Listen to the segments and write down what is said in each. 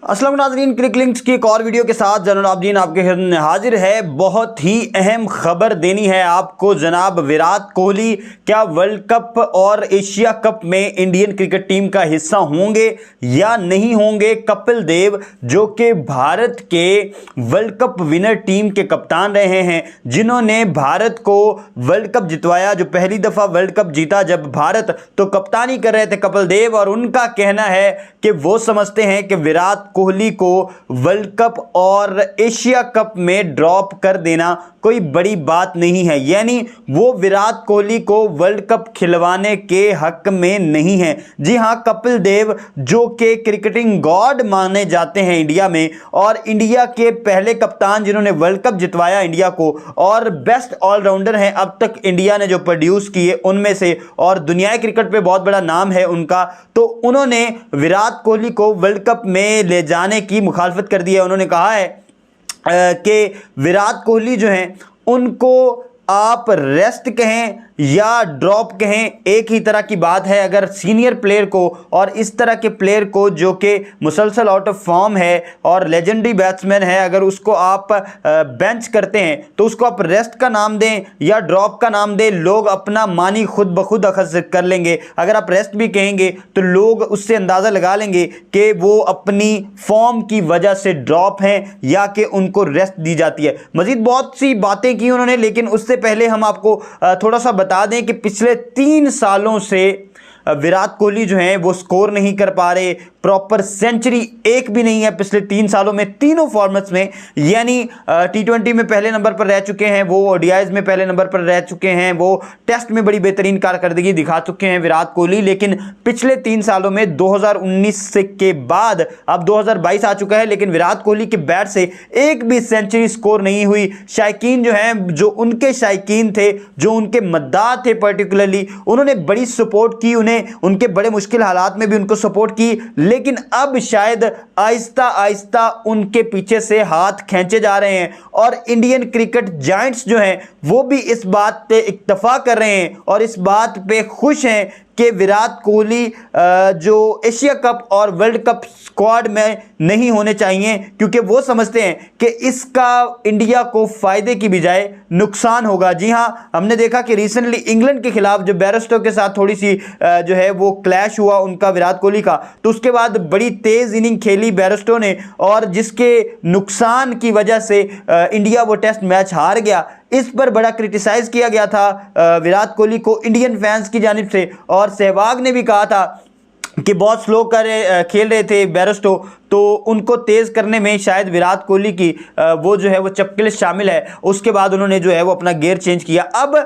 अस्सलाम नाज़रीन, क्रिक लिंक्स की एक और वीडियो के साथ जनाब आबदीन आपके खिदमत में हाजिर है। बहुत ही अहम खबर देनी है आपको जनाब। विराट कोहली क्या वर्ल्ड कप और एशिया कप में इंडियन क्रिकेट टीम का हिस्सा होंगे या नहीं होंगे? कपिल देव जो कि भारत के वर्ल्ड कप विनर टीम के कप्तान रहे हैं, जिन्होंने भारत को वर्ल्ड कप जितवाया, जो पहली दफ़ा वर्ल्ड कप जीता जब भारत, तो कप्तानी कर रहे थे कपिल देव। और उनका कहना है कि वो समझते हैं कि विराट कोहली को वर्ल्ड कप और एशिया कप में ड्रॉप कर देना कोई बड़ी बात नहीं है, यानी वो विराट कोहली को वर्ल्ड कप खिलवाने के हक में नहीं है। जी हां, कपिल देव जो कि क्रिकेटिंग गॉड माने जाते हैं इंडिया में, और इंडिया के पहले कप्तान जिन्होंने वर्ल्ड कप जितवाया इंडिया को, और बेस्ट ऑलराउंडर हैं अब तक इंडिया ने जो प्रोड्यूस किए उनमें से, और दुनिया क्रिकेट पे बहुत बड़ा नाम है उनका। तो उन्होंने विराट कोहली को वर्ल्ड कप में ले जाने की मुखालफत कर दी है। उन्होंने कहा है कि विराट कोहली जो हैं उनको आप रेस्ट कहें या ड्रॉप कहें, एक ही तरह की बात है। अगर सीनियर प्लेयर को और इस तरह के प्लेयर को जो कि मुसलसल आउट ऑफ फॉर्म है और लेजेंडरी बैट्समैन है, अगर उसको आप बेंच करते हैं तो उसको आप रेस्ट का नाम दें या ड्रॉप का नाम दें, लोग अपना मानी खुद ब खुद अखज़ कर लेंगे। अगर आप रेस्ट भी कहेंगे तो लोग उससे अंदाज़ा लगा लेंगे कि वो अपनी फॉर्म की वजह से ड्रॉप हैं या कि उनको रेस्ट दी जाती है। मज़ीद बहुत सी बातें की उन्होंने, लेकिन उससे पहले हम आपको थोड़ा सा बता दें कि पिछले 3 सालों से विराट कोहली जो हैं वो स्कोर नहीं कर पा रहे, प्रॉपर सेंचुरी एक भी नहीं है पिछले 3 सालों में, तीनों फॉर्मेट्स में। यानी T20 में पहले नंबर पर रह चुके हैं वो, ODIs में पहले नंबर पर रह चुके हैं वो, टेस्ट में बड़ी बेहतरीन कारकर्दगी दिखा चुके हैं विराट कोहली। लेकिन पिछले 3 सालों में 2019 से के बाद अब 2022 आ चुका है, लेकिन विराट कोहली के बैट से एक भी सेंचुरी स्कोर नहीं हुई। शायकीन जो हैं, जो उनके शायकीन थे, जो उनके मद्दाह थे पर्टिकुलरली, उन्होंने बड़ी सपोर्ट की, उन्हें उनके बड़े मुश्किल हालात में भी उनको सपोर्ट की। लेकिन अब शायद आहिस्ता आहिस्ता उनके पीछे से हाथ खींचे जा रहे हैं, और इंडियन क्रिकेट जायंट्स जो हैं वो भी इस बात पे इत्तफा कर रहे हैं और इस बात पे खुश हैं कि विराट कोहली जो एशिया कप और वर्ल्ड कप स्क्वाड में नहीं होने चाहिए, क्योंकि वो समझते हैं कि इसका इंडिया को फायदे की बजाय नुकसान होगा। जी हां, हमने देखा कि रिसेंटली इंग्लैंड के खिलाफ जो बैरस्टो के साथ थोड़ी सी जो है वो क्लैश हुआ उनका विराट कोहली का, तो उसके बाद बड़ी तेज इनिंग खेली बैरस्टो ने, और जिसके नुकसान की वजह से इंडिया वो टेस्ट मैच हार गया। इस पर बड़ा क्रिटिसाइज किया गया था विराट कोहली को इंडियन फैंस की जानिब से, और सहवाग ने भी कहा था कि बहुत स्लो खेल रहे थे बैरस्टो, तो उनको तेज़ करने में शायद विराट कोहली की वो जो है वो चपकिल शामिल है। उसके बाद उन्होंने जो है वो अपना गियर चेंज किया। अब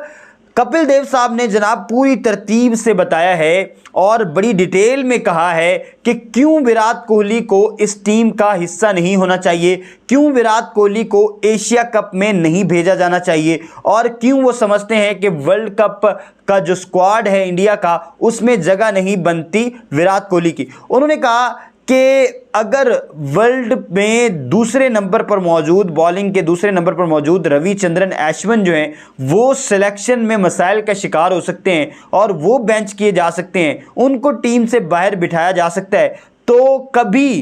कपिल देव साहब ने जनाब पूरी तरतीब से बताया है और बड़ी डिटेल में कहा है कि क्यों विराट कोहली को इस टीम का हिस्सा नहीं होना चाहिए, क्यों विराट कोहली को एशिया कप में नहीं भेजा जाना चाहिए, और क्यों वो समझते हैं कि वर्ल्ड कप का जो स्क्वाड है इंडिया का उसमें जगह नहीं बनती विराट कोहली की। उन्होंने कहा कि अगर वर्ल्ड में दूसरे नंबर पर मौजूद, बॉलिंग के दूसरे नंबर पर मौजूद रविचंद्रन अश्विन जो हैं वो सिलेक्शन में मसाइल का शिकार हो सकते हैं और वो बेंच किए जा सकते हैं, उनको टीम से बाहर बिठाया जा सकता है, तो कभी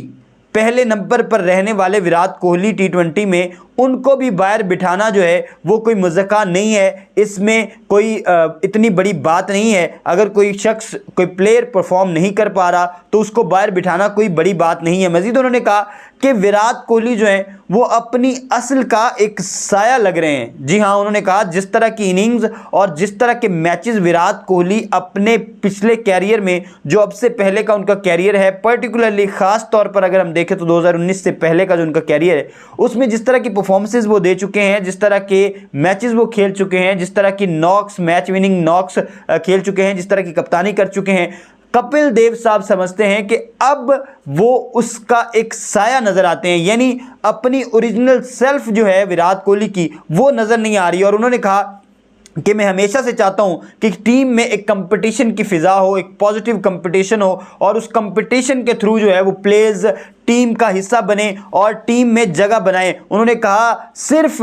पहले नंबर पर रहने वाले विराट कोहली T20 में उनको भी बाहर बिठाना जो है वो कोई मज़ाक नहीं है। इसमें कोई इतनी बड़ी बात नहीं है। अगर कोई शख्स, कोई प्लेयर परफॉर्म नहीं कर पा रहा तो उसको बाहर बिठाना कोई बड़ी बात नहीं है। मज़ीद उन्होंने कहा कि विराट कोहली जो है वो अपनी असल का एक साया लग रहे हैं। जी हाँ, उन्होंने कहा जिस तरह की इनिंग्स और जिस तरह के मैचेस विराट कोहली अपने पिछले कैरियर में, जो अब से पहले का उनका कैरियर है, पर्टिकुलरली ख़ास तौर पर अगर हम देखें तो 2019 से पहले का जो उनका कैरियर है उसमें जिस तरह की परफॉर्मेंसेस वो दे चुके हैं, जिस तरह के मैचेस वो खेल चुके हैं, जिस तरह की नॉक्स, मैच विनिंग नॉक्स खेल चुके हैं, जिस तरह की कप्तानी कर चुके हैं, कपिल देव साहब समझते हैं कि अब वो उसका एक साया नज़र आते हैं, यानी अपनी ओरिजिनल सेल्फ जो है विराट कोहली की वो नज़र नहीं आ रही। और उन्होंने कहा कि मैं हमेशा से चाहता हूं कि टीम में एक कंपटीशन की फिजा हो, एक पॉजिटिव कंपटीशन हो और उस कंपटीशन के थ्रू जो है वो प्लेयर्स टीम का हिस्सा बने और टीम में जगह बनाएं। उन्होंने कहा सिर्फ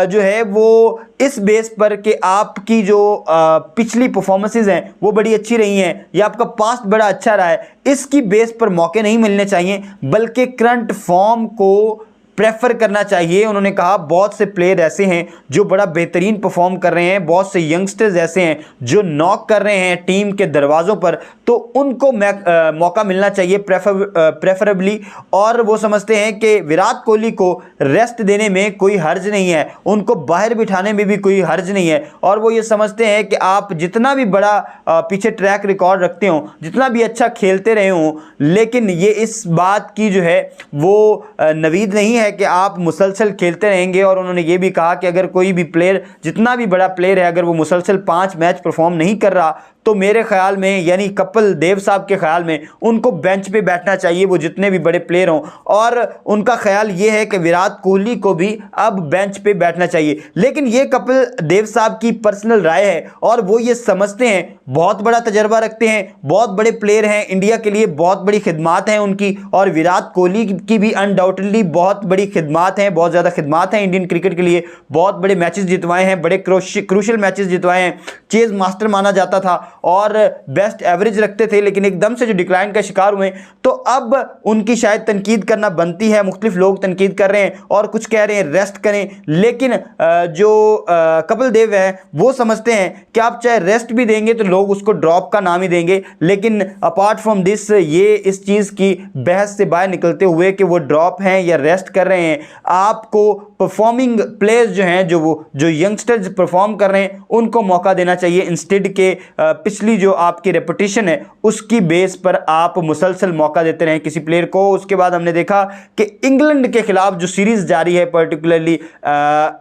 जो है वो इस बेस पर कि आपकी जो पिछली परफॉर्मेंसेज हैं वो बड़ी अच्छी रही हैं या आपका पास्ट बड़ा अच्छा रहा है, इसकी बेस पर मौके नहीं मिलने चाहिए, बल्कि करंट फॉर्म को प्रेफर करना चाहिए। उन्होंने कहा बहुत से प्लेयर ऐसे हैं जो बड़ा बेहतरीन परफॉर्म कर रहे हैं, बहुत से यंगस्टर्स ऐसे हैं जो नॉक कर रहे हैं टीम के दरवाज़ों पर, तो उनको मौका मिलना चाहिए प्रेफरेबली। और वो समझते हैं कि विराट कोहली को रेस्ट देने में कोई हर्ज नहीं है, उनको बाहर बिठाने में भी कोई हर्ज नहीं है। और वो ये समझते हैं कि आप जितना भी बड़ा पीछे ट्रैक रिकॉर्ड रखते हो, जितना भी अच्छा खेलते रहे हो, लेकिन ये इस बात की जो है वो नवीद नहीं है कि आप मुसलसल खेलते रहेंगे। और उन्होंने ये भी कहा कि अगर कोई भी प्लेयर, जितना भी बड़ा प्लेयर है, अगर वो मुसलसल 5 मैच परफॉर्म नहीं कर रहा तो मेरे ख्याल में, यानी कपिल देव साहब के ख्याल में, उनको बेंच पे बैठना चाहिए, वो जितने भी बड़े प्लेयर हों। और उनका ख्याल ये है कि विराट कोहली को भी अब बेंच पे बैठना चाहिए। लेकिन ये कपिल देव साहब की पर्सनल राय है और वो ये समझते हैं, बहुत बड़ा तजर्बा रखते हैं, बहुत बड़े प्लेयर हैं, इंडिया के लिए बहुत बड़ी खिदमात हैं उनकी, और विराट कोहली की भी अनडाउटेडली बहुत बड़ी खिदमात हैं, बहुत ज़्यादा खिदमात हैं इंडियन क्रिकेट के लिए। बहुत बड़े मैचेस जितवाए हैं, बड़े क्रूशल मैचेस जितवाए हैं, चेज मास्टर माना जाता था और बेस्ट एवरेज रखते थे, लेकिन एकदम से जो डिक्लाइन का शिकार हुए, तो अब उनकी शायद तनकीद करना बनती है। मुख्तलिफ लोग तनकीद कर रहे हैं और कुछ कह रहे हैं रेस्ट करें, लेकिन जो कपिल देव है वो समझते हैं कि आप चाहे रेस्ट भी देंगे तो लोग उसको ड्रॉप का नाम ही देंगे। लेकिन अपार्ट फ्रॉम दिस, ये इस चीज़ की बहस से बाहर निकलते हुए कि वो ड्रॉप हैं या रेस्ट कर रहे हैं, आपको परफॉर्मिंग प्लेयर्स जो हैं, जो यंगस्टर्स परफॉर्म कर रहे हैं, उनको मौका देना चाहिए। इंस्टेड के पिछली जो आपकी रेपुटेशन है उसकी बेस पर आप मुसलसल मौका देते रहें किसी प्लेयर को। उसके बाद हमने देखा कि इंग्लैंड के खिलाफ जो सीरीज जारी है, पर्टिकुलरली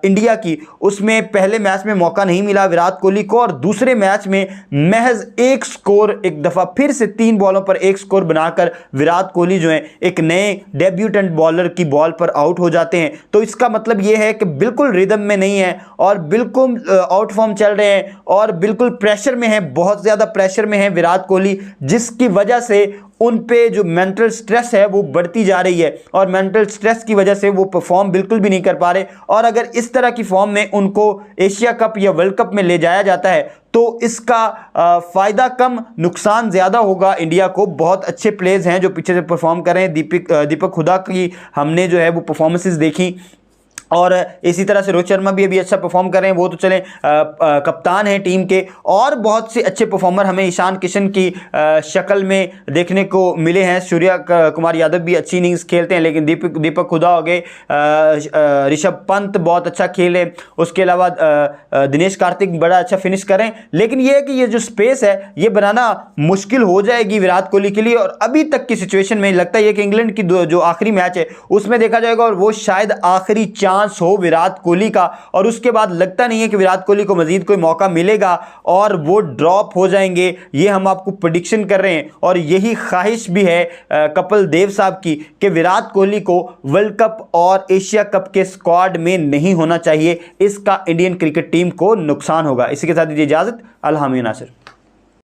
इंडिया की, उसमें पहले मैच में मौका नहीं मिला विराट कोहली को और दूसरे मैच में महज एक स्कोर, एक दफ़ा फिर से 3 बॉलों पर एक स्कोर बनाकर विराट कोहली जो है एक नए डेब्यूटेंट बॉलर की बॉल पर आउट हो जाते हैं। तो इसका मतलब यह है कि बिल्कुल रिदम में नहीं है और बिल्कुल आउट फॉर्म चल रहे हैं और बिल्कुल प्रेशर में है, बहुत ज़्यादा प्रेशर में है विराट कोहली, जिसकी वजह से उन पे जो मेंटल स्ट्रेस है वो बढ़ती जा रही है और मेंटल स्ट्रेस की वजह से वो परफॉर्म बिल्कुल भी नहीं कर पा रहे। और अगर इस तरह की फॉर्म में उनको एशिया कप या वर्ल्ड कप में ले जाया जाता है तो इसका फ़ायदा कम, नुकसान ज़्यादा होगा इंडिया को। बहुत अच्छे प्लेयर्स हैं जो पीछे से परफॉर्म कर रहे हैं। दीपक हुडा की हमने जो है वो परफॉर्मेंसेस देखी और इसी तरह से रोहित शर्मा भी अभी अच्छा परफॉर्म कर रहे हैं, वो तो चलें कप्तान हैं टीम के। और बहुत से अच्छे परफॉर्मर हमें ईशान किशन की शक्ल में देखने को मिले हैं। सूर्या कुमार यादव भी अच्छी इनिंग्स खेलते हैं, लेकिन दीपक हुडा हो गए, ऋषभ पंत बहुत अच्छा खेले, उसके अलावा दिनेश कार्तिक बड़ा अच्छा फिनिश कर रहे हैं। लेकिन ये है कि ये जो स्पेस है ये बनाना मुश्किल हो जाएगी विराट कोहली के लिए। और अभी तक की सिचुएशन में लगता है कि इंग्लैंड की जो आखिरी मैच है उसमें देखा जाएगा और वो शायद आखिरी चांस हो विराट कोहली का, और उसके बाद लगता नहीं है कि विराट कोहली को मजीद कोई मौका मिलेगा और वो ड्रॉप हो जाएंगे। ये हम आपको प्रेडिक्शन कर रहे हैं और यही ख्वाहिश भी है कपिल देव साहब की कि विराट कोहली को वर्ल्ड कप और एशिया कप के स्क्वाड में नहीं होना चाहिए। इसका इंडियन क्रिकेट टीम को नुकसान होगा। इसी के साथ दीजिए इजाजत। अल्लाह हामिद नासिर।